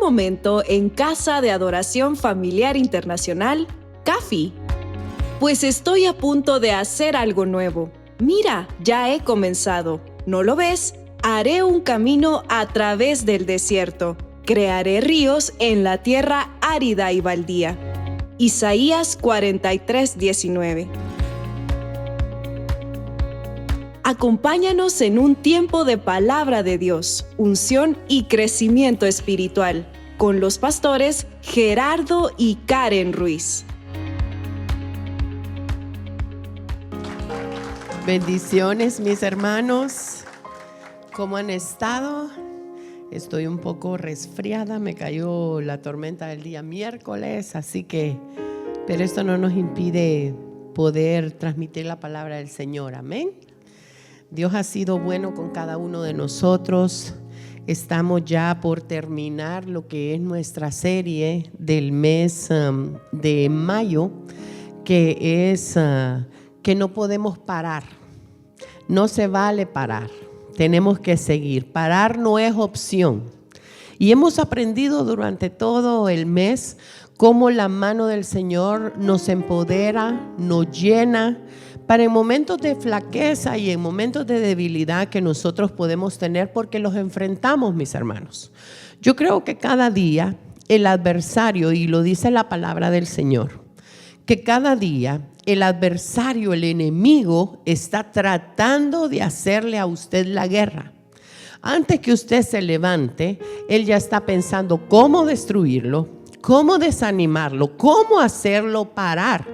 momento en Casa de Adoración Familiar Internacional, CAFI. Pues estoy a punto de hacer algo nuevo. Mira, ya he comenzado. ¿No lo ves? Haré un camino a través del desierto. Crearé ríos en la tierra árida y baldía. Isaías 43:19. Acompáñanos en un tiempo de palabra de Dios, unción y crecimiento espiritual, con los pastores Gerardo y Karen Ruiz. Bendiciones, mis hermanos. ¿Cómo han estado? Estoy un poco resfriada, me cayó la tormenta del día miércoles, pero esto no nos impide poder transmitir la palabra del Señor. Amén. Dios ha sido bueno con cada uno de nosotros. Estamos ya por terminar lo que es nuestra serie del mes de mayo, que es que no podemos parar. No se vale parar. Tenemos que seguir. Parar no es opción. Y hemos aprendido durante todo el mes cómo la mano del Señor nos empodera, nos llena, para en momentos de flaqueza y en momentos de debilidad que nosotros podemos tener, porque los enfrentamos, mis hermanos. Yo creo que cada día el adversario, y lo dice la palabra del Señor, que cada día el adversario, el enemigo, está tratando de hacerle a usted la guerra. Antes que usted se levante, él ya está pensando cómo destruirlo, cómo desanimarlo, cómo hacerlo parar,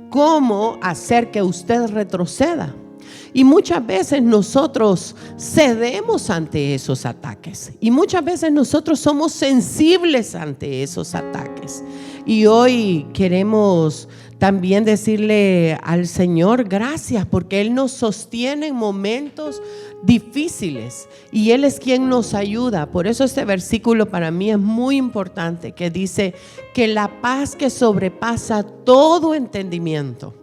cómo hacer que usted retroceda. Y muchas veces nosotros cedemos ante esos ataques. Y muchas veces nosotros somos sensibles ante esos ataques. Y hoy queremos también decirle al Señor gracias, porque Él nos sostiene en momentos difíciles y Él es quien nos ayuda. Por eso este versículo para mí es muy importante, que dice que la paz que sobrepasa todo entendimiento.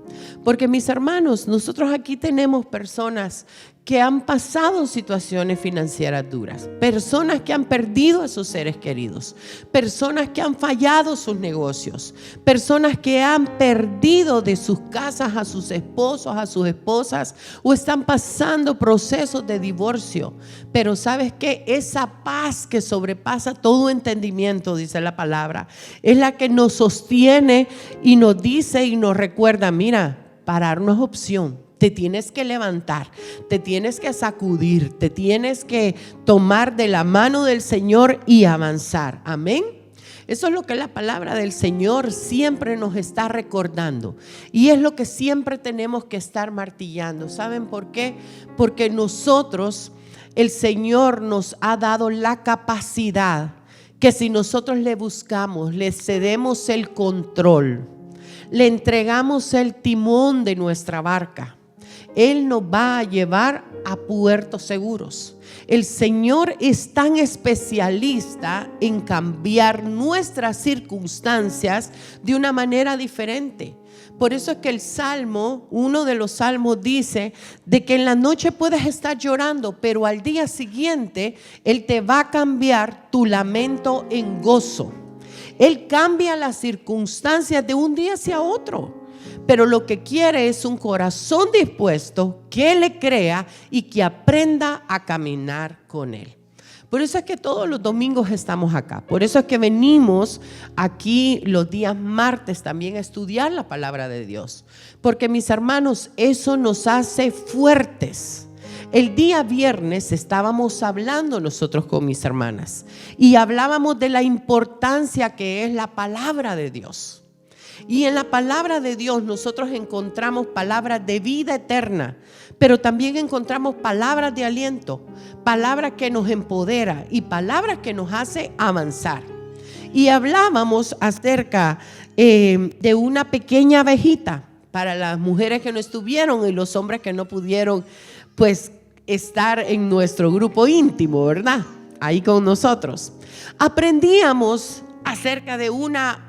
Porque, mis hermanos, nosotros aquí tenemos personas que han pasado situaciones financieras duras, personas que han perdido a sus seres queridos, personas que han fallado sus negocios, personas que han perdido de sus casas a sus esposos, a sus esposas, o están pasando procesos de divorcio. Pero ¿sabes qué? Esa paz que sobrepasa todo entendimiento, dice la palabra, es la que nos sostiene y nos dice y nos recuerda: mira, parar no es opción. Te tienes que levantar, te tienes que sacudir, te tienes que tomar de la mano del Señor y avanzar. Amén. Eso es lo que la palabra del Señor siempre nos está recordando, y es lo que siempre tenemos que estar martillando. ¿Saben por qué? Porque nosotros, el Señor nos ha dado la capacidad que si nosotros le buscamos, le cedemos el control, le entregamos el timón de nuestra barca, Él nos va a llevar a puertos seguros. El Señor es tan especialista en cambiar nuestras circunstancias de una manera diferente. Por eso es que el Salmo, uno de los salmos, dice de que en la noche puedes estar llorando, pero al día siguiente Él te va a cambiar tu lamento en gozo. Él cambia las circunstancias de un día hacia otro. Pero lo que quiere es un corazón dispuesto, que le crea y que aprenda a caminar con Él. Por eso es que todos los domingos estamos acá. Por eso es que venimos aquí los días martes también a estudiar la palabra de Dios. Porque, mis hermanos, eso nos hace fuertes. El día viernes estábamos hablando nosotros con mis hermanas y hablábamos de la importancia que es la palabra de Dios. Y en la palabra de Dios nosotros encontramos palabras de vida eterna, pero también encontramos palabras de aliento, palabras que nos empodera y palabras que nos hace avanzar. Y hablábamos acerca de una pequeña abejita para las mujeres que no estuvieron y los hombres que no pudieron pues estar en nuestro grupo íntimo, ¿verdad? Ahí con nosotros. Aprendíamos acerca de una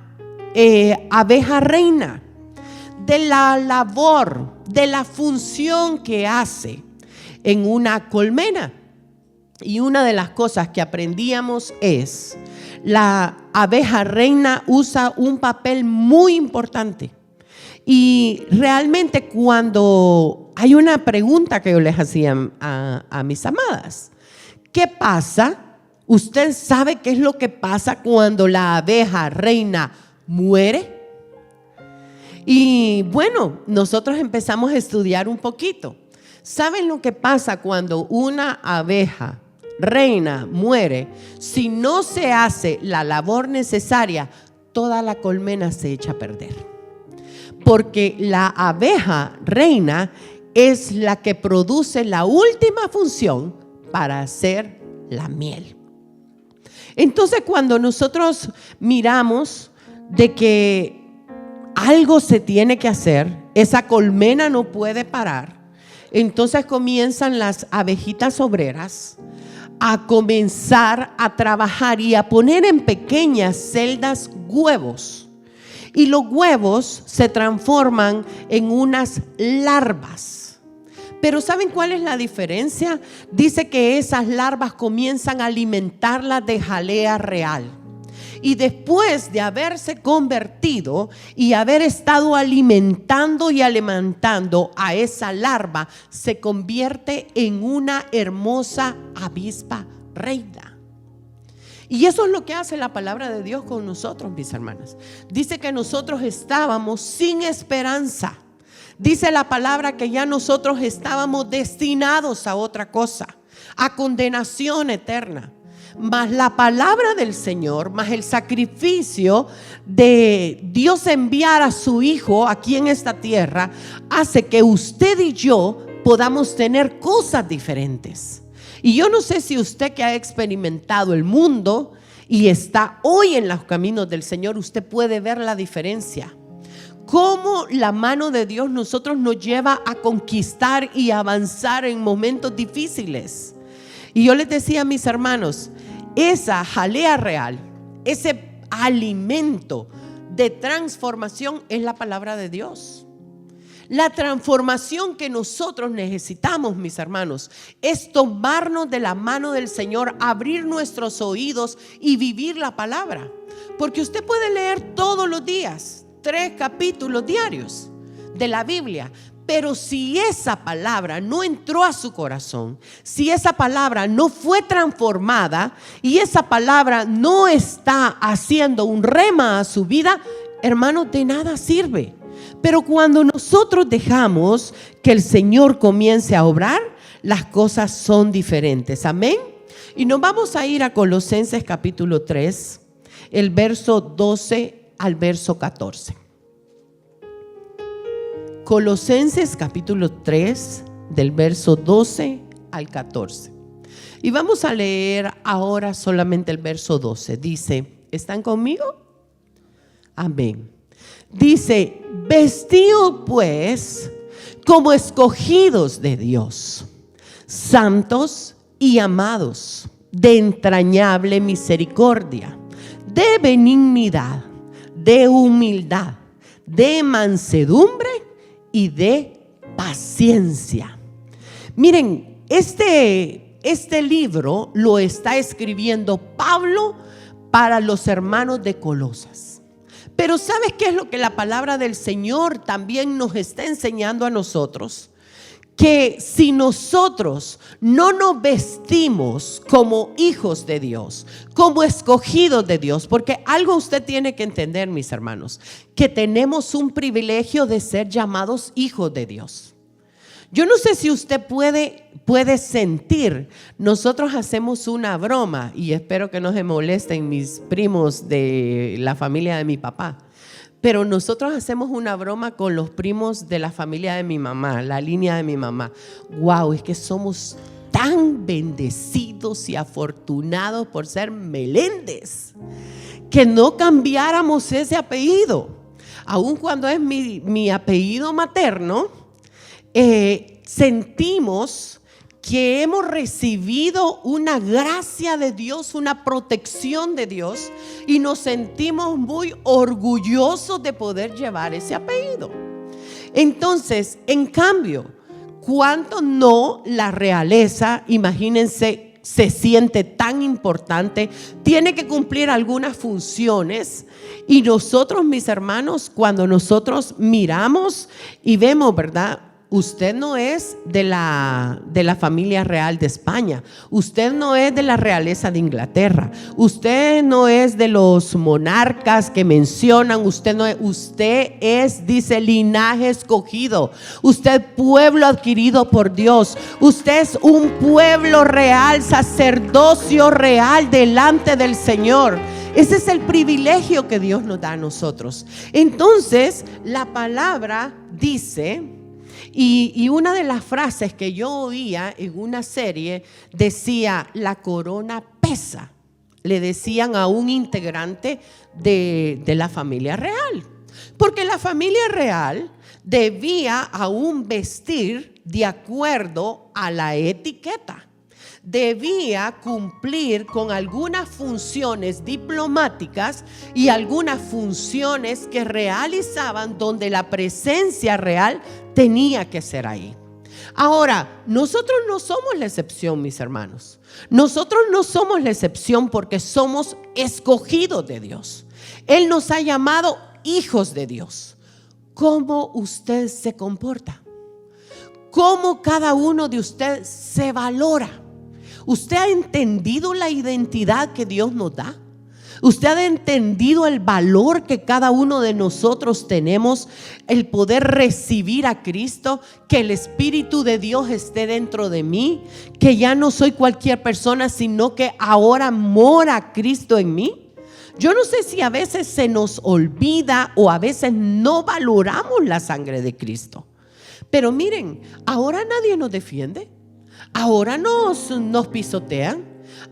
abeja reina, de la labor, de la función que hace en una colmena. Y una de las cosas que aprendíamos es, la abeja reina usa un papel muy importante. Y realmente cuando hay una pregunta que yo les hacía a mis amadas, ¿qué pasa? ¿Usted sabe qué es lo que pasa cuando la abeja reina muere? Y bueno, nosotros empezamos a estudiar un poquito. ¿Saben lo que pasa cuando una abeja reina muere? Si no se hace la labor necesaria, toda la colmena se echa a perder. Porque la abeja reina es la que produce la última función para hacer la miel. Entonces, cuando nosotros miramos de que algo se tiene que hacer, esa colmena no puede parar, entonces comienzan las abejitas obreras a comenzar a trabajar y a poner en pequeñas celdas huevos. Y los huevos se transforman en unas larvas. Pero ¿saben cuál es la diferencia? Dice que esas larvas comienzan a alimentarla de jalea real. Y después de haberse convertido y haber estado alimentando y alimentando a esa larva, se convierte en una hermosa avispa reina. Y eso es lo que hace la palabra de Dios con nosotros, mis hermanas. Dice que nosotros estábamos sin esperanza. Dice la palabra que ya nosotros estábamos destinados a otra cosa, a condenación eterna. Mas la palabra del Señor, más el sacrificio de Dios enviar a su Hijo aquí en esta tierra, hace que usted y yo podamos tener cosas diferentes. Y yo no sé si usted que ha experimentado el mundo y está hoy en los caminos del Señor, usted puede ver la diferencia. Cómo la mano de Dios nosotros nos lleva a conquistar y avanzar en momentos difíciles. Y yo les decía a mis hermanos, esa jalea real, ese alimento de transformación es la palabra de Dios. La transformación que nosotros necesitamos, mis hermanos, es tomarnos de la mano del Señor, abrir nuestros oídos y vivir la palabra. Porque usted puede leer todos los días 3 capítulos diarios de la Biblia, pero si esa palabra no entró a su corazón, si esa palabra no fue transformada y esa palabra no está haciendo un rema a su vida, hermanos, de nada sirve. Pero cuando nosotros dejamos que el Señor comience a obrar, las cosas son diferentes. Amén. Y nos vamos a ir a Colosenses capítulo 3, el verso 12 al verso 14. Colosenses capítulo 3, del verso 12 al 14. Y vamos a leer ahora solamente el verso 12. Dice, ¿están conmigo? Amén. Dice, vestidos pues como escogidos de Dios, santos y amados, de entrañable misericordia, de benignidad, de humildad, de mansedumbre y de paciencia. Miren, este libro lo está escribiendo Pablo para los hermanos de Colosas. Pero ¿sabes qué es lo que la palabra del Señor también nos está enseñando a nosotros? Que si nosotros no nos vestimos como hijos de Dios, como escogidos de Dios, porque algo usted tiene que entender, mis hermanos, que tenemos un privilegio de ser llamados hijos de Dios. Yo no sé si usted puede sentir, nosotros hacemos una broma, y espero que no se molesten mis primos de la familia de mi papá, pero nosotros hacemos una broma con los primos de la familia de mi mamá, la línea de mi mamá. Wow, es que somos tan bendecidos y afortunados por ser Meléndez, que no cambiáramos ese apellido. Aun cuando es mi apellido materno, sentimos que hemos recibido una gracia de Dios, una protección de Dios, y nos sentimos muy orgullosos de poder llevar ese apellido. Entonces, en cambio, ¿cuánto no la realeza? Imagínense se siente tan importante, tiene que cumplir algunas funciones. Y nosotros, mis hermanos, cuando nosotros miramos y vemos, ¿verdad? Usted no es de la familia real de España. Usted no es de la realeza de Inglaterra. Usted no es de los monarcas que mencionan. Usted es, dice, linaje escogido. Usted pueblo adquirido por Dios. Usted es un pueblo real, sacerdocio real delante del Señor. Ese es el privilegio que Dios nos da a nosotros. Entonces, la palabra dice... Y una de las frases que yo oía en una serie decía: la corona pesa. Le decían a un integrante de la familia real. Porque la familia real debía aún vestir de acuerdo a la etiqueta. Debía cumplir con algunas funciones diplomáticas y algunas funciones que realizaban donde la presencia real tenía que ser ahí. Ahora, nosotros no somos la excepción, mis hermanos. Nosotros no somos la excepción porque somos escogidos de Dios. Él nos ha llamado hijos de Dios. ¿Cómo usted se comporta? ¿Cómo cada uno de ustedes se valora? ¿Usted ha entendido la identidad que Dios nos da? ¿Usted ha entendido el valor que cada uno de nosotros tenemos? El poder recibir a Cristo, que el Espíritu de Dios esté dentro de mí, que ya no soy cualquier persona, sino que ahora mora Cristo en mí. Yo no sé si a veces se nos olvida o a veces no valoramos la sangre de Cristo. Pero miren, ahora nadie nos defiende. Ahora nos pisotean,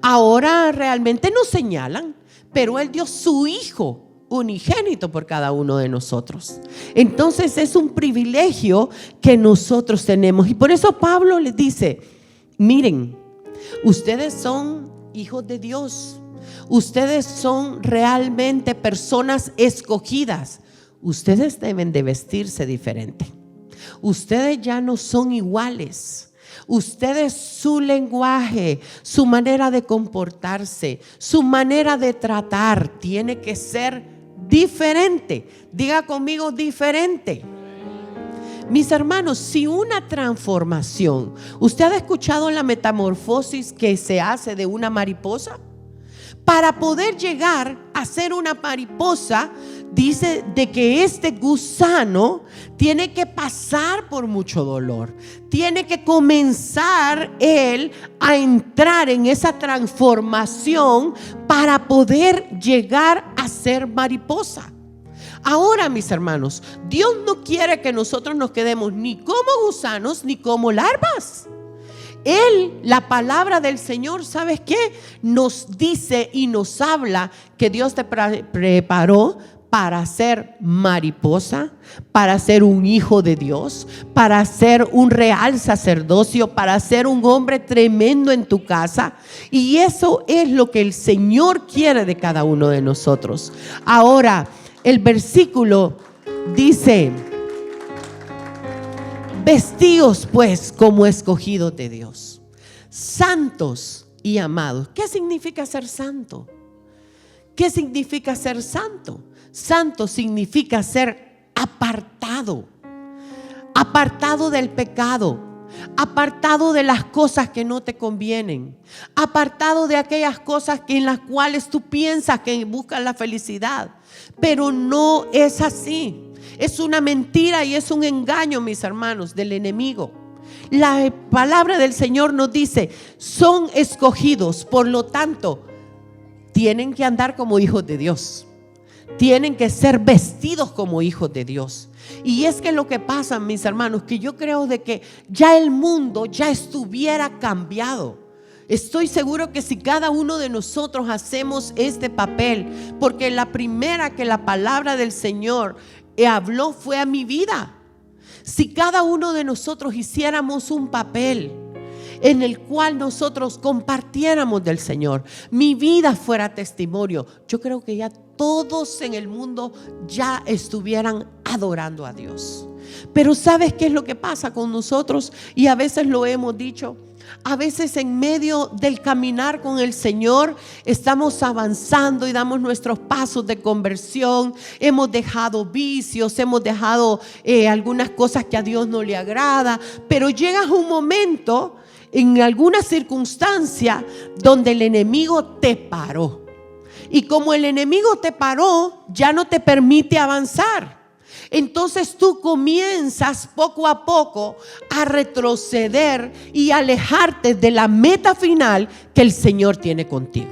ahora realmente nos señalan, pero Él dio su Hijo unigénito por cada uno de nosotros. Entonces es un privilegio que nosotros tenemos. Y por eso Pablo les dice: miren, ustedes son hijos de Dios, ustedes son realmente personas escogidas. Ustedes deben de vestirse diferente. Ustedes ya no son iguales. Ustedes, su lenguaje, su manera de comportarse, su manera de tratar tiene que ser diferente. Diga conmigo: diferente. Mis hermanos, si una transformación, ¿usted ha escuchado la metamorfosis que se hace de una mariposa? Para poder llegar a ser una mariposa, dice de que este gusano tiene que pasar por mucho dolor. Tiene que comenzar él a entrar en esa transformación para poder llegar a ser mariposa. Ahora, mis hermanos, Dios no quiere que nosotros nos quedemos ni como gusanos ni como larvas. Él, la palabra del Señor, ¿sabes qué? Nos dice y nos habla que Dios te preparó para ser mariposa, para ser un hijo de Dios, para ser un real sacerdocio, para ser un hombre tremendo en tu casa. Y eso es lo que el Señor quiere de cada uno de nosotros. Ahora, el versículo dice: vestíos pues como escogidos de Dios, santos y amados. ¿Qué significa ser santo? ¿Qué significa ser santo? Santo significa ser apartado, apartado del pecado, apartado de las cosas que no te convienen, apartado de aquellas cosas en las cuales tú piensas que buscas la felicidad, pero no es así. Es una mentira y es un engaño, mis hermanos, del enemigo. La palabra del Señor nos dice: son escogidos, por lo tanto, tienen que andar como hijos de Dios. Tienen que ser vestidos como hijos de Dios. Y es que lo que pasa, mis hermanos, que yo creo de que ya el mundo ya estuviera cambiado. Estoy seguro que si cada uno de nosotros hacemos este papel, porque la primera que la palabra del Señor habló fue a mi vida. Si cada uno de nosotros hiciéramos un papel en el cual nosotros compartiéramos del Señor, mi vida fuera testimonio, yo creo que ya todos en el mundo ya estuvieran adorando a Dios. Pero ¿sabes qué es lo que pasa con nosotros? Y a veces lo hemos dicho: A veces en medio del caminar con el Señor estamos avanzando y damos nuestros pasos de conversión. Hemos dejado vicios, hemos dejado algunas cosas que a Dios no le agrada. Pero llegas a un momento, en alguna circunstancia, donde el enemigo te paró. Y como el enemigo te paró, ya no te permite avanzar. Entonces tú comienzas poco a poco a retroceder y alejarte de la meta final que el Señor tiene contigo.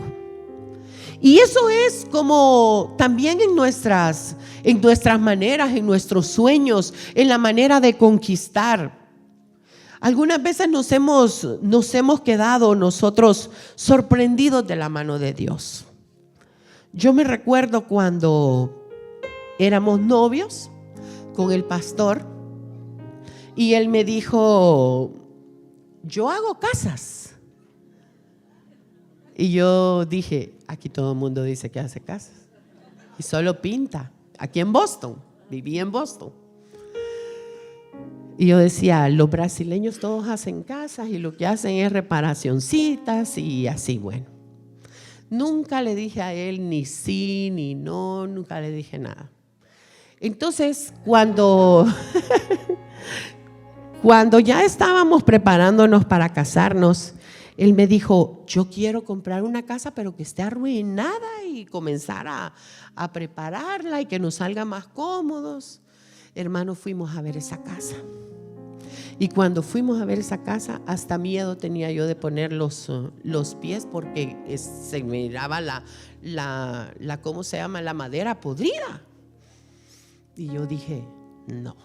Y eso es como también en nuestras maneras, en nuestros sueños, en la manera de conquistar. Algunas veces nos hemos quedado nosotros sorprendidos de la mano de Dios. Yo me recuerdo cuando éramos novios con el pastor y él me dijo: yo hago casas. Y yo dije: aquí todo el mundo dice que hace casas y solo pinta. Aquí en Boston, viví en Boston. Y yo decía: los brasileños todos hacen casas y lo que hacen es reparacioncitas y así. Bueno, nunca le dije a él ni sí ni no, nunca le dije nada. Entonces, cuando ya estábamos preparándonos para casarnos, él me dijo: yo quiero comprar una casa pero que esté arruinada y comenzar a prepararla y que nos salga más cómodos. Hermano, fuimos a ver esa casa. Y cuando fuimos a ver esa casa, hasta miedo tenía yo de poner los pies porque se miraba ¿cómo se llama? La madera podrida. Y yo dije: no.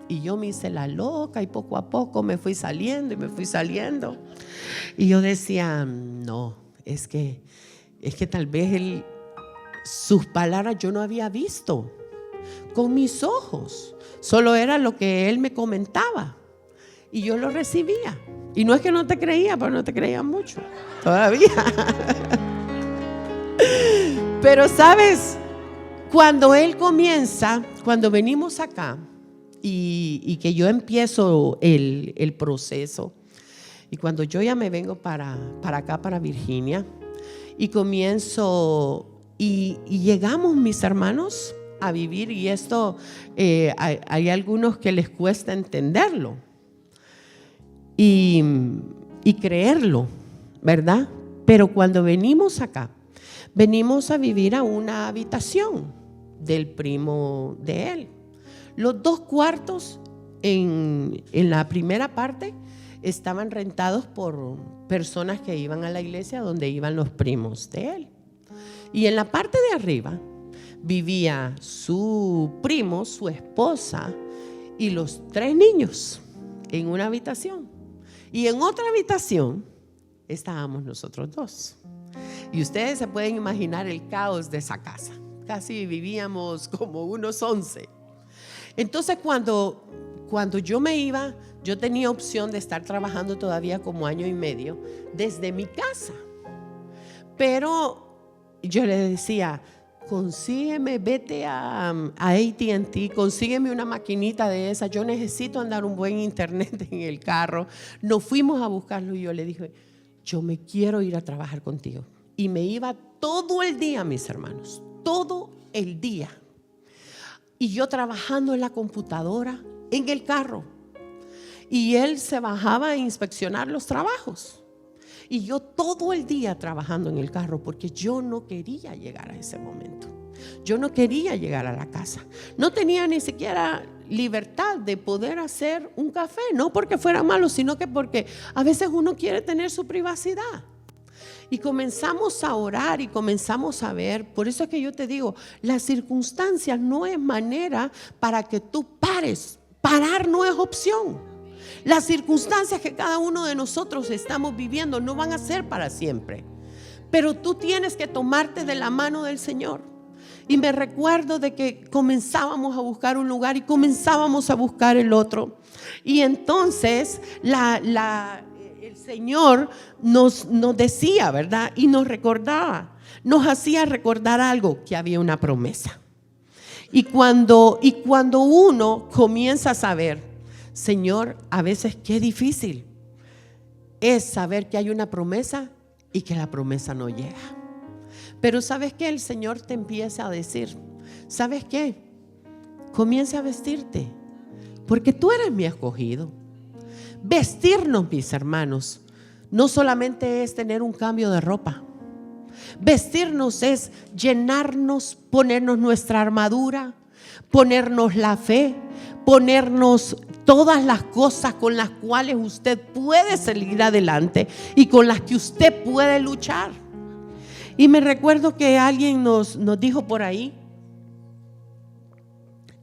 Y yo me hice la loca y poco a poco me fui saliendo y me fui saliendo. Y yo decía: no, es que tal vez sus palabras yo no había visto con mis ojos. Solo era lo que él me comentaba y yo lo recibía. Y no es que no te creía, pero no te creía mucho todavía. Pero sabes, cuando él comienza, cuando venimos acá y que yo empiezo el proceso, y cuando yo ya me vengo para acá, para Virginia, y comienzo y llegamos, mis hermanos, a vivir, y esto hay algunos que les cuesta entenderlo y creerlo, ¿verdad? Pero cuando venimos acá, venimos a vivir a una habitación del primo de él. Los 2 cuartos en la primera parte estaban rentados por personas que iban a la iglesia donde iban los primos de él. Y en la parte de arriba vivía su primo, su esposa y los 3 niños en una habitación. Y en otra habitación estábamos nosotros 2. Y ustedes se pueden imaginar el caos de esa casa. Casi vivíamos como unos 11. Entonces cuando yo me iba, yo tenía opción de estar trabajando todavía como año y medio desde mi casa. Pero yo le decía: consígueme, vete a AT&T, consígueme una maquinita de esa. Yo necesito andar un buen internet en el carro. Nos fuimos a buscarlo y yo le dije: yo me quiero ir a trabajar contigo. Y me iba todo el día, mis hermanos, todo el día. Y yo trabajando en la computadora, en el carro. Y él se bajaba a inspeccionar los trabajos. Y yo todo el día trabajando en el carro, porque yo no quería llegar a ese momento. Yo no quería llegar a la casa. No tenía ni siquiera libertad de poder hacer un café. No porque fuera malo, sino que porque a veces uno quiere tener su privacidad. Y comenzamos a orar y comenzamos a ver. Por eso es que yo te digo, las circunstancias no es manera para que tú pares. Parar no es opción. Las circunstancias que cada uno de nosotros estamos viviendo no van a ser para siempre. Pero tú tienes que tomarte de la mano del Señor. Y me recuerdo de que comenzábamos a buscar un lugar y comenzábamos a buscar el otro. Y entonces el Señor nos decía, ¿verdad? Y nos recordaba, nos hacía recordar algo, que había una promesa. Y cuando uno comienza a saber: Señor, a veces qué difícil, es saber que hay una promesa y que la promesa no llega. Pero ¿sabes qué? El Señor te empieza a decir, ¿sabes qué? Comienza a vestirte, porque tú eres mi escogido. Vestirnos, mis hermanos, no solamente es tener un cambio de ropa. Vestirnos es llenarnos, ponernos nuestra armadura, ponernos la fe, ponernos todas las cosas con las cuales usted puede salir adelante y con las que usted puede luchar. Y me recuerdo que alguien nos dijo por ahí,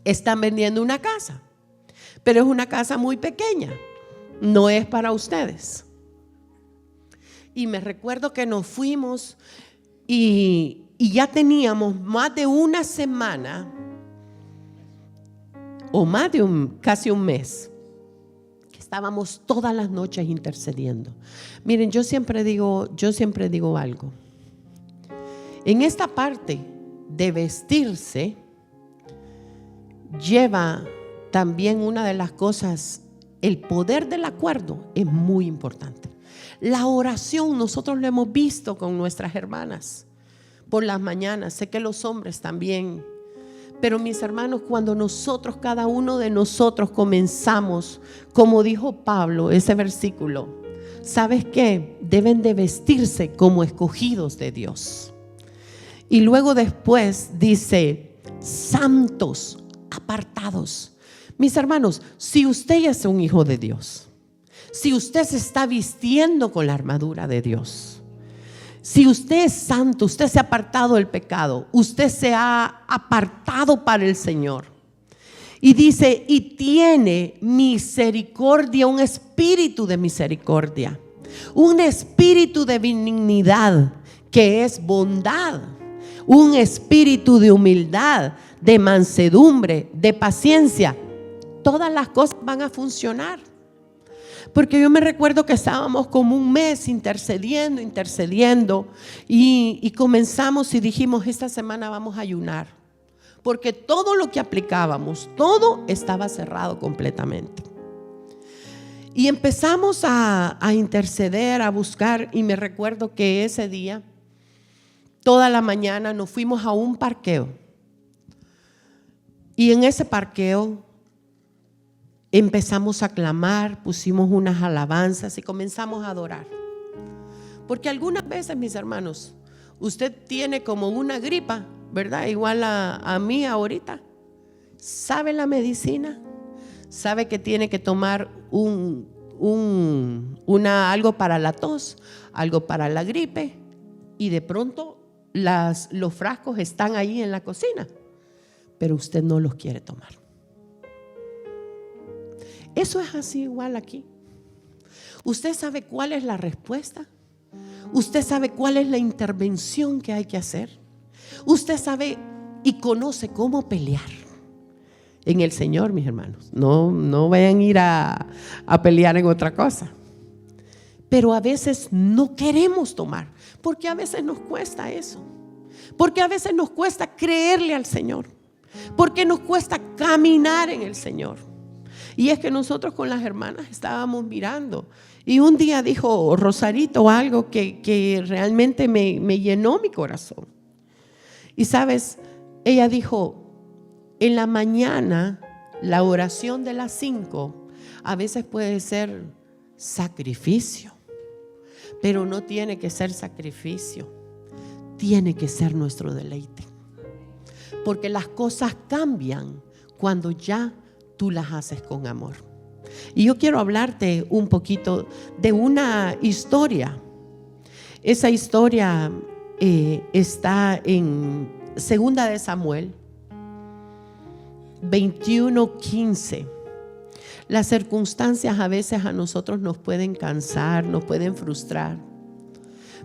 están vendiendo una casa, pero es una casa muy pequeña, no es para ustedes. Y me recuerdo que nos fuimos y ya teníamos más de una semana o más de casi un mes que estábamos todas las noches intercediendo. Miren, yo siempre digo algo. En esta parte de vestirse lleva también una de las cosas, el poder del acuerdo es muy importante. La oración nosotros lo hemos visto con nuestras hermanas por las mañanas, sé que los hombres también. Pero mis hermanos, cuando nosotros, cada uno de nosotros comenzamos, como dijo Pablo, ese versículo, ¿sabes qué? Deben de vestirse como escogidos de Dios. Y luego después dice, santos, apartados. Mis hermanos, si usted ya es un hijo de Dios, si usted se está vistiendo con la armadura de Dios, si usted es santo, usted se ha apartado del pecado, usted se ha apartado para el Señor. Y dice, y tiene misericordia, un espíritu de misericordia, un espíritu de benignidad, que es bondad, un espíritu de humildad, de mansedumbre, de paciencia. Todas las cosas van a funcionar. Porque yo me recuerdo que estábamos como un mes intercediendo y comenzamos y dijimos, esta semana vamos a ayunar, porque todo lo que aplicábamos, todo estaba cerrado completamente. Y empezamos a interceder, a buscar, y me recuerdo que ese día, toda la mañana nos fuimos a un parqueo, y en ese parqueo empezamos a clamar, pusimos unas alabanzas y comenzamos a adorar. Porque algunas veces, mis hermanos, usted tiene como una gripa, ¿verdad? Igual a mí ahorita. ¿Sabe la medicina? ¿Sabe que tiene que tomar algo para la tos, algo para la gripe? Y de pronto los frascos están ahí en la cocina, pero usted no los quiere tomar. Eso es así igual aquí. ¿Usted sabe cuál es la respuesta? ¿Usted sabe cuál es la intervención que hay que hacer? ¿Usted sabe y conoce cómo pelear en el Señor, mis hermanos? No vayan a ir a pelear en otra cosa. Pero a veces no queremos tomar, porque a veces nos cuesta eso. Porque a veces nos cuesta creerle al Señor. Porque nos cuesta caminar en el Señor. Y es que nosotros con las hermanas estábamos mirando, y un día dijo Rosarito algo que realmente me llenó mi corazón. Y sabes, ella dijo, en la mañana la oración de las 5 a veces puede ser sacrificio, pero no tiene que ser sacrificio, tiene que ser nuestro deleite. Porque las cosas cambian cuando ya tú las haces con amor. Y yo quiero hablarte un poquito de una historia. Esa historia está en 2 de Samuel 21:15. Las circunstancias a veces a nosotros nos pueden cansar, nos pueden frustrar.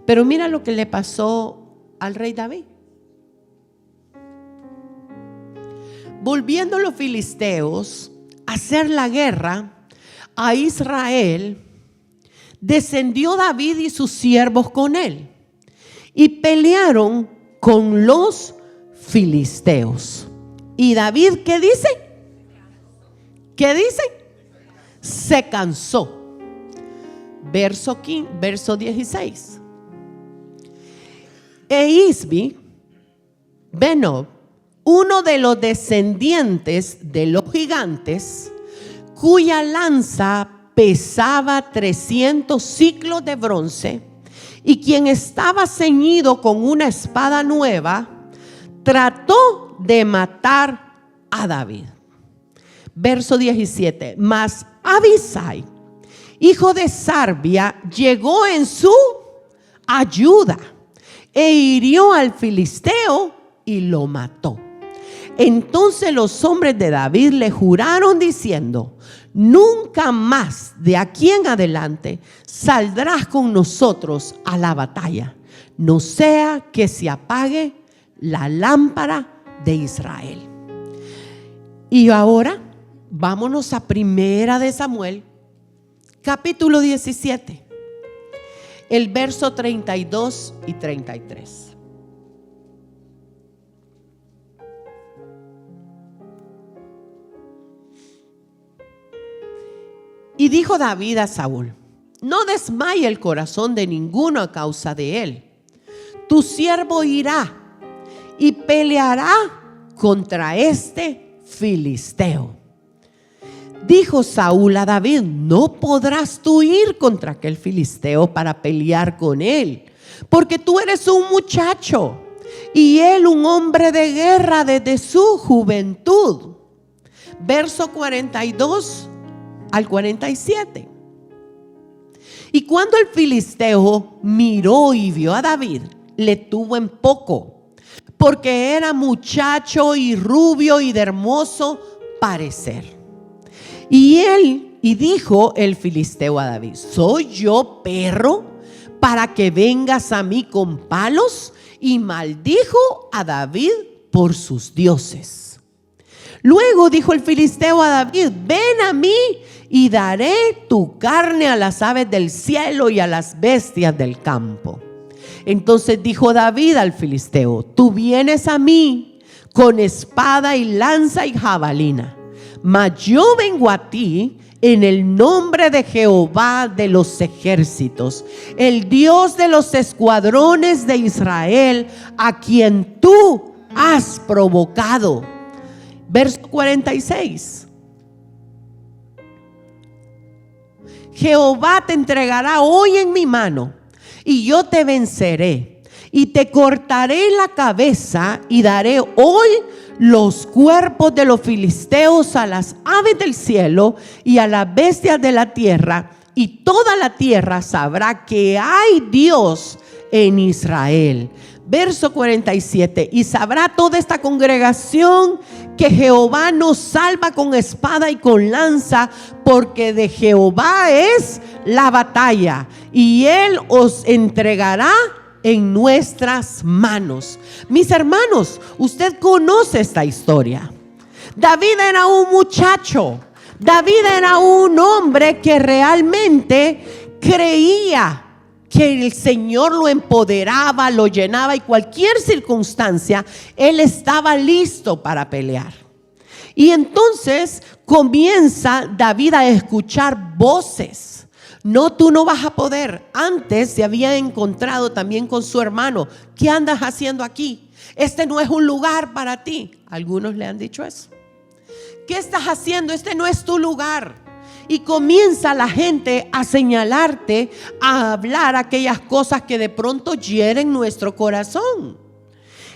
Pero mira lo que le pasó al rey David. Volviendo los filisteos a hacer la guerra a Israel, descendió David y sus siervos con él y pelearon con los filisteos. ¿Y David qué dice? ¿Qué dice? Se cansó. verso 16. E Isbi, Benob, uno de los descendientes de los gigantes, cuya lanza pesaba 300 siclos de bronce, y quien estaba ceñido con una espada nueva, trató de matar a David. Verso 17. Mas Abisai, hijo de Sarbia, llegó en su ayuda e hirió al filisteo y lo mató. Entonces los hombres de David le juraron diciendo: nunca más de aquí en adelante saldrás con nosotros a la batalla, no sea que se apague la lámpara de Israel. Y ahora vámonos a Primera de Samuel, capítulo 17, el verso 32 y 33. Y dijo David a Saúl: no desmaye el corazón de ninguno a causa de él. Tu siervo irá y peleará contra este filisteo. Dijo Saúl a David: no podrás tú ir contra aquel filisteo para pelear con él, porque tú eres un muchacho y él un hombre de guerra desde su juventud. Verso 42 al 47. Y cuando el filisteo miró y vio a David, le tuvo en poco, porque era muchacho y rubio y de hermoso parecer. Y dijo el filisteo a David: ¿soy yo perro para que vengas a mí con palos? Y maldijo a David por sus dioses. Luego dijo el filisteo a David: ven a mí y daré tu carne a las aves del cielo y a las bestias del campo. Entonces dijo David al filisteo: tú vienes a mí con espada y lanza y jabalina, mas yo vengo a ti en el nombre de Jehová de los ejércitos, el Dios de los escuadrones de Israel, a quien tú has provocado. Verso 46. Jehová te entregará hoy en mi mano, y yo te venceré, y te cortaré la cabeza, y daré hoy los cuerpos de los filisteos a las aves del cielo y a las bestias de la tierra, y toda la tierra sabrá que hay Dios en Israel. Verso 47. Y sabrá toda esta congregación que Jehová nos salva con espada y con lanza, porque de Jehová es la batalla, y él os entregará en nuestras manos. Mis hermanos, usted conoce esta historia. David era un muchacho. David era un hombre que realmente creía que el Señor lo empoderaba, lo llenaba, y cualquier circunstancia él estaba listo para pelear. Y entonces comienza David a escuchar voces. No, tú no vas a poder. Antes se había encontrado también con su hermano. ¿Qué andas haciendo aquí? Este no es un lugar para ti. Algunos le han dicho eso. ¿Qué estás haciendo? Este no es tu lugar. Y comienza la gente a señalarte, a hablar aquellas cosas que de pronto hieren nuestro corazón.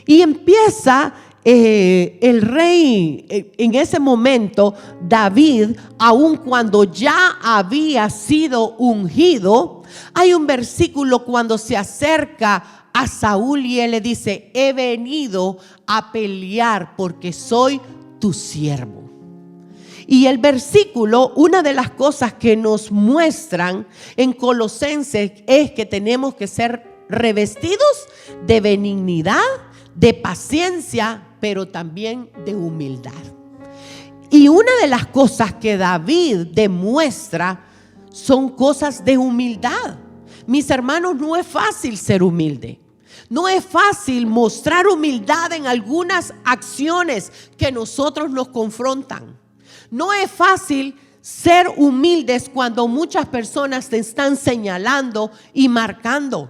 Y empieza el rey, en ese momento, David, aun cuando ya había sido ungido, hay un versículo cuando se acerca a Saúl y él le dice: he venido a pelear porque soy tu siervo. Y el versículo, una de las cosas que nos muestran en Colosenses es que tenemos que ser revestidos de benignidad, de paciencia, pero también de humildad. Y una de las cosas que David demuestra son cosas de humildad. Mis hermanos, no es fácil ser humilde. No es fácil mostrar humildad en algunas acciones que nosotros nos confrontan. No es fácil ser humildes cuando muchas personas te están señalando y marcando.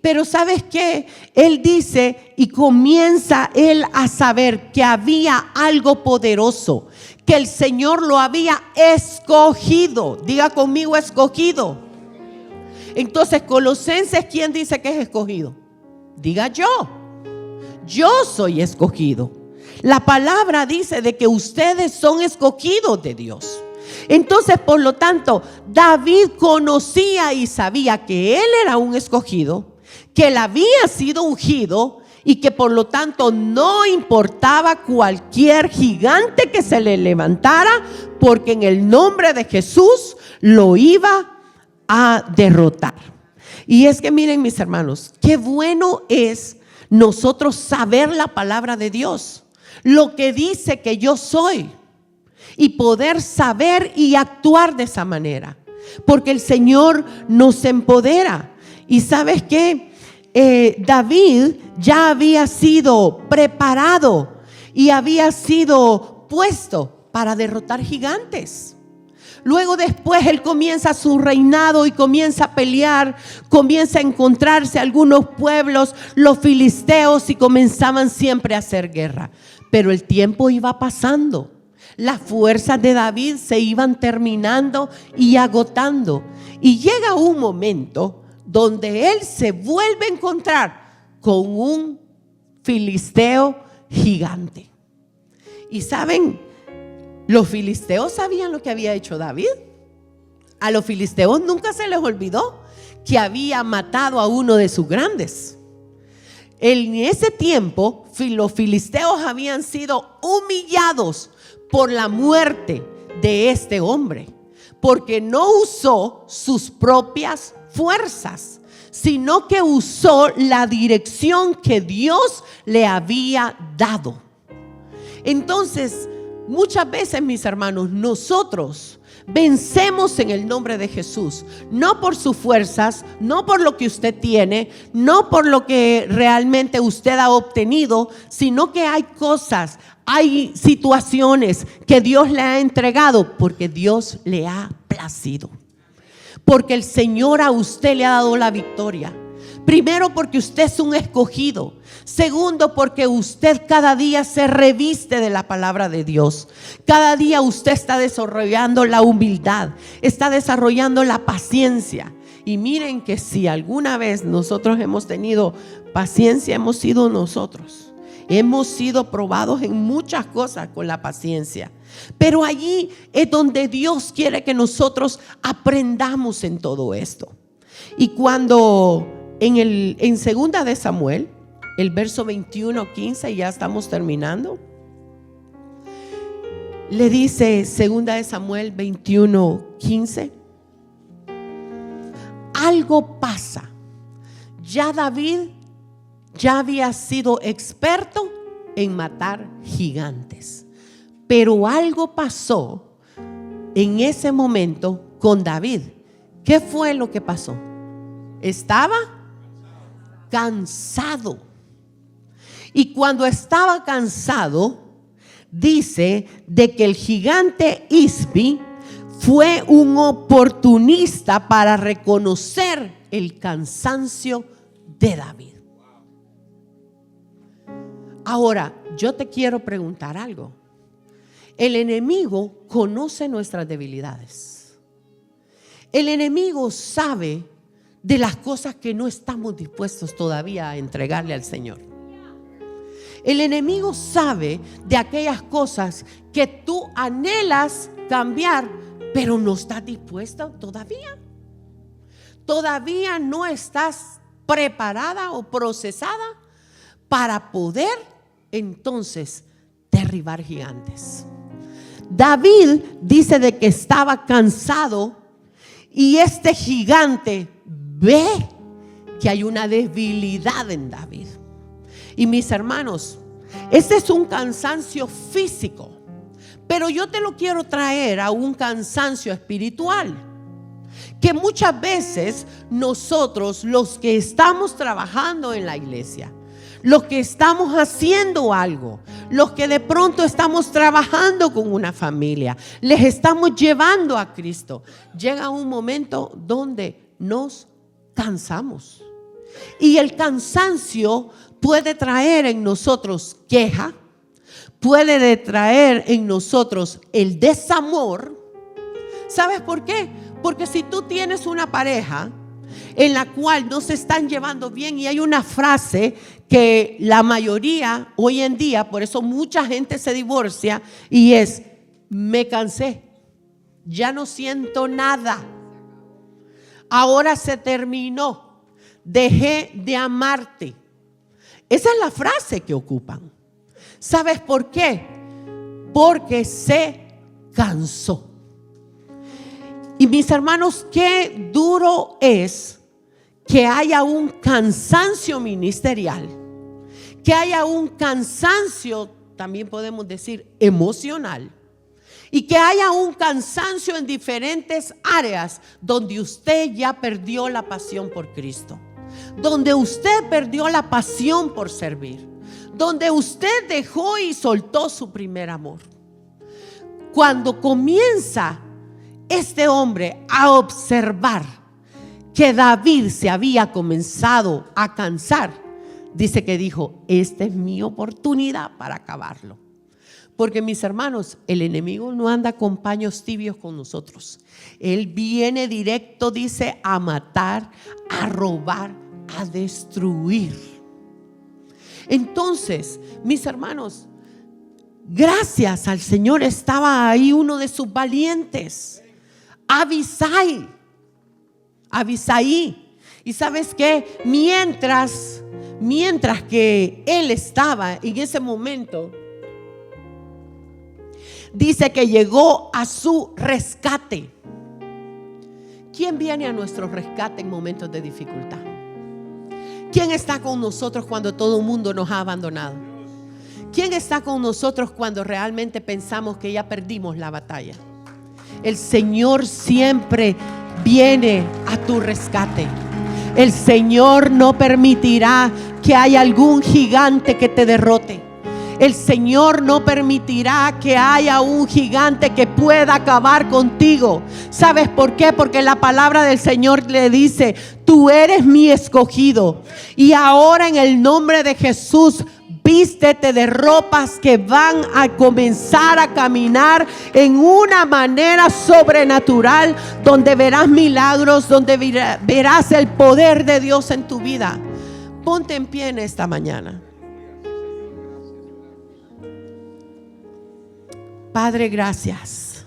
Pero ¿sabes qué? Él dice y comienza él a saber que había algo poderoso, que el Señor lo había escogido. Diga conmigo, escogido. Entonces, Colosenses, ¿quién dice que es escogido? Diga yo. Yo soy escogido. La palabra dice de que ustedes son escogidos de Dios. Entonces, por lo tanto, David conocía y sabía que él era un escogido, que él había sido ungido y que por lo tanto no importaba cualquier gigante que se le levantara, porque en el nombre de Jesús lo iba a derrotar. Y es que miren, mis hermanos, qué bueno es nosotros saber la palabra de Dios, lo que dice que yo soy, y poder saber y actuar de esa manera, porque el Señor nos empodera. Y ¿sabes qué? David ya había sido preparado y había sido puesto para derrotar gigantes. Luego después él comienza su reinado y comienza a pelear, comienza a encontrarse algunos pueblos, los filisteos, y comenzaban siempre a hacer guerra. Pero el tiempo iba pasando, las fuerzas de David se iban terminando y agotando, y llega un momento donde él se vuelve a encontrar con un filisteo gigante. Y saben, los filisteos sabían lo que había hecho David. A los filisteos nunca se les olvidó que había matado a uno de sus grandes. En ese tiempo, los filisteos habían sido humillados por la muerte de este hombre, porque no usó sus propias fuerzas, sino que usó la dirección que Dios le había dado. Entonces, muchas veces, mis hermanos, nosotros vencemos en el nombre de Jesús, no por sus fuerzas, no por lo que usted tiene, no por lo que realmente usted ha obtenido, sino que hay cosas, hay situaciones que Dios le ha entregado porque Dios le ha placido, porque el Señor a usted le ha dado la victoria. Primero, porque usted es un escogido. Segundo, porque usted cada día se reviste de la palabra de Dios. Cada día usted está desarrollando la humildad, está desarrollando la paciencia. Y miren que si alguna vez nosotros hemos tenido paciencia, hemos sido nosotros. Hemos sido probados en muchas cosas con la paciencia. Pero allí es donde Dios quiere que nosotros aprendamos en todo esto. Y cuando en segunda de Samuel, el verso 21-15, ya estamos terminando, le dice segunda de Samuel 21-15, algo pasa. Ya David ya había sido experto en matar gigantes, pero algo pasó en ese momento con David. ¿Qué fue lo que pasó? Estaba cansado. Y cuando estaba cansado, dice de que el gigante Isbi fue un oportunista para reconocer el cansancio de David. Ahora, yo te quiero preguntar algo. El enemigo conoce nuestras debilidades. El enemigo sabe de las cosas que no estamos dispuestos todavía a entregarle al Señor. El enemigo sabe de aquellas cosas que tú anhelas cambiar, pero no estás dispuesto todavía. Todavía no estás preparada o procesada para poder entonces derribar gigantes. David dice de que estaba cansado, y este gigante ve que hay una debilidad en David. Y mis hermanos, este es un cansancio físico, pero yo te lo quiero traer a un cansancio espiritual, que muchas veces nosotros, los que estamos trabajando en la iglesia, los que estamos haciendo algo, los que de pronto estamos trabajando con una familia, les estamos llevando a Cristo, llega un momento donde nos cansamos. Y el cansancio puede traer en nosotros queja, puede traer en nosotros el desamor. ¿Sabes por qué? Porque si tú tienes una pareja en la cual no se están llevando bien, y hay una frase que la mayoría hoy en día, por eso mucha gente se divorcia, y es: me cansé, ya no siento nada, ahora se terminó, dejé de amarte. Esa es la frase que ocupan. ¿Sabes por qué? Porque se cansó. Y mis hermanos, qué duro es que haya un cansancio ministerial, que haya un cansancio, también podemos decir emocional, y que haya un cansancio en diferentes áreas donde usted ya perdió la pasión por Cristo, donde usted perdió la pasión por servir, donde usted dejó y soltó su primer amor. Cuando comienza este hombre a observar que David se había comenzado a cansar, dice que dijo: esta es mi oportunidad para acabarlo. Porque mis hermanos, el enemigo no anda con paños tibios con nosotros. Él viene directo, dice, a matar, a robar, a destruir. Entonces, mis hermanos, gracias al Señor estaba ahí uno de sus valientes, Abisaí. Y sabes qué, mientras que él estaba en ese momento, dice que llegó a su rescate. ¿Quién viene a nuestro rescate en momentos de dificultad? ¿Quién está con nosotros cuando todo el mundo nos ha abandonado? ¿Quién está con nosotros cuando realmente pensamos que ya perdimos la batalla? El Señor siempre viene a tu rescate. El Señor no permitirá que haya algún gigante que te derrote. El Señor no permitirá que haya un gigante que pueda acabar contigo. ¿Sabes por qué? Porque la palabra del Señor le dice: tú eres mi escogido. Y ahora, en el nombre de Jesús, vístete de ropas que van a comenzar a caminar en una manera sobrenatural, donde verás milagros, donde verás el poder de Dios en tu vida. Ponte en pie en esta mañana. Padre, gracias.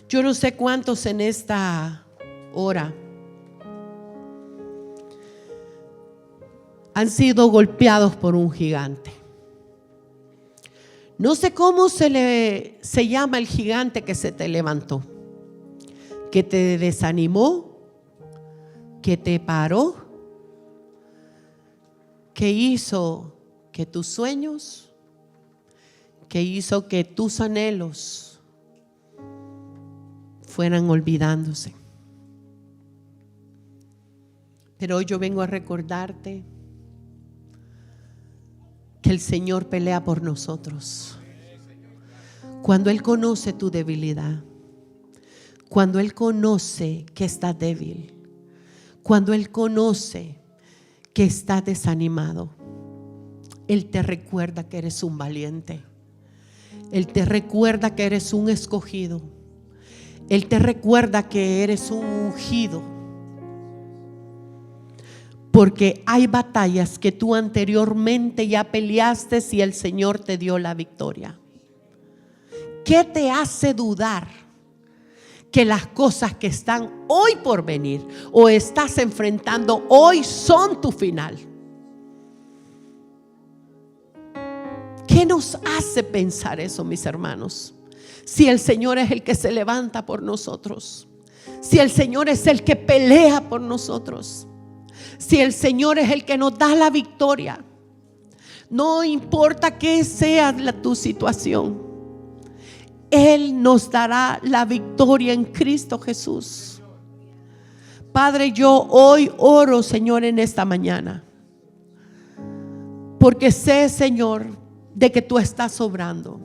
Yo no sé cuántos en esta hora han sido golpeados por un gigante. No sé cómo se llama el gigante que se te levantó, que te desanimó, que te paró, que hizo que tus sueños, que hizo que tus anhelos fueran olvidándose. Pero hoy yo vengo a recordarte que el Señor pelea por nosotros. Cuando Él conoce tu debilidad, cuando Él conoce que estás débil, cuando Él conoce que estás desanimado, Él te recuerda que eres un valiente. Él te recuerda que eres un escogido. Él te recuerda que eres un ungido. Porque hay batallas que tú anteriormente ya peleaste y el Señor te dio la victoria. ¿Qué te hace dudar que las cosas que están hoy por venir o estás enfrentando hoy son tu final? ¿Qué nos hace pensar eso, mis hermanos? Si el Señor es el que se levanta por nosotros, si el Señor es el que pelea por nosotros, si el Señor es el que nos da la victoria, no importa qué sea tu situación, Él nos dará la victoria en Cristo Jesús. Padre, yo hoy oro, Señor, en esta mañana, porque sé, Señor, de que tú estás obrando.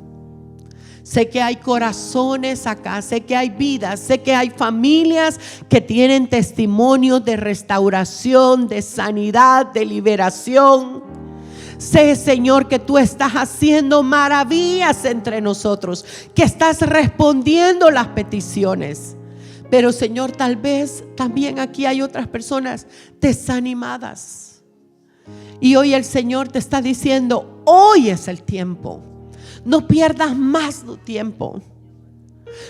Sé que hay corazones acá, sé que hay vidas, sé que hay familias que tienen testimonios de restauración, de sanidad, de liberación. Sé, Señor, que tú estás haciendo maravillas entre nosotros, que estás respondiendo las peticiones. Pero, Señor, tal vez también aquí hay otras personas desanimadas. Y hoy el Señor te está diciendo: hoy es el tiempo. No pierdas más tu tiempo.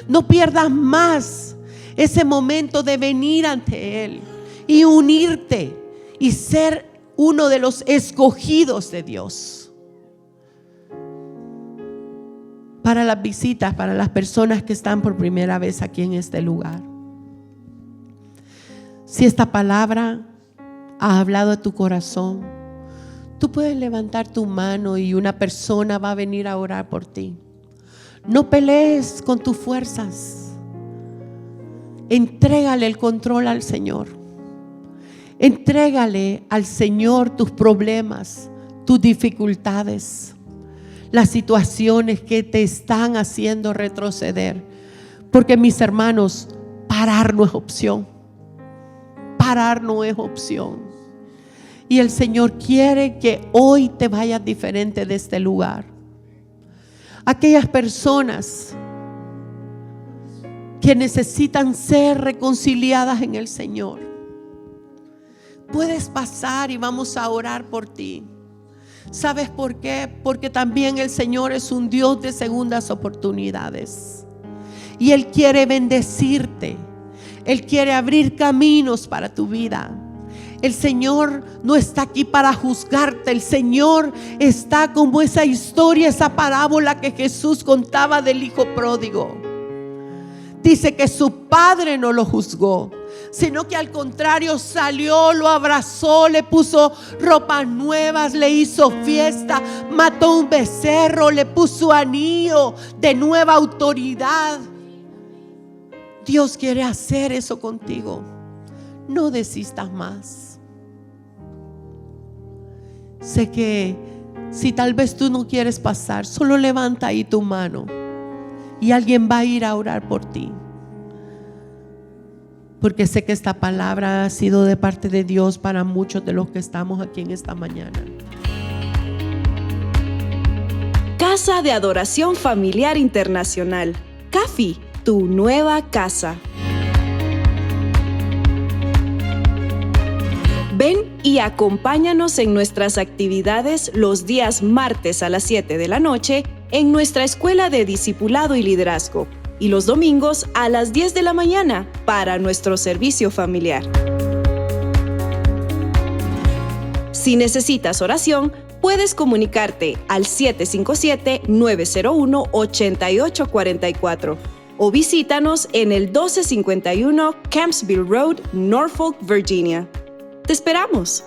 No pierdas más ese momento de venir ante Él y unirte y ser uno de los escogidos de Dios. Para las visitas, para las personas que están por primera vez aquí en este lugar, si esta palabra ha hablado a tu corazón, tú puedes levantar tu mano y una persona va a venir a orar por ti. No pelees con tus fuerzas. Entrégale el control al Señor. Entrégale al Señor tus problemas, tus dificultades, las situaciones que te están haciendo retroceder. Porque, mis hermanos, parar no es opción. Parar no es opción. Y el Señor quiere que hoy te vayas diferente de este lugar. Aquellas personas que necesitan ser reconciliadas en el Señor, puedes pasar y vamos a orar por ti. ¿Sabes por qué? Porque también el Señor es un Dios de segundas oportunidades. Y Él quiere bendecirte. Él quiere abrir caminos para tu vida. El Señor no está aquí para juzgarte. El Señor está como esa historia, esa parábola que Jesús contaba del hijo pródigo. Dice que su padre no lo juzgó, sino que al contrario salió, lo abrazó, le puso ropas nuevas, le hizo fiesta, mató un becerro, le puso anillo de nueva autoridad. Dios quiere hacer eso contigo. No desistas más. Sé que si tal vez tú no quieres pasar, solo levanta ahí tu mano y alguien va a ir a orar por ti. Porque sé que esta palabra ha sido de parte de Dios para muchos de los que estamos aquí en esta mañana. Casa de Adoración Familiar Internacional. CAFI, tu nueva casa. Ven y acompáñanos en nuestras actividades los días martes a las 7 de la noche en nuestra Escuela de Discipulado y Liderazgo y los domingos a las 10 de la mañana para nuestro servicio familiar. Si necesitas oración, puedes comunicarte al 757-901-8844 o visítanos en el 1251 Campsville Road, Norfolk, Virginia. ¡Te esperamos!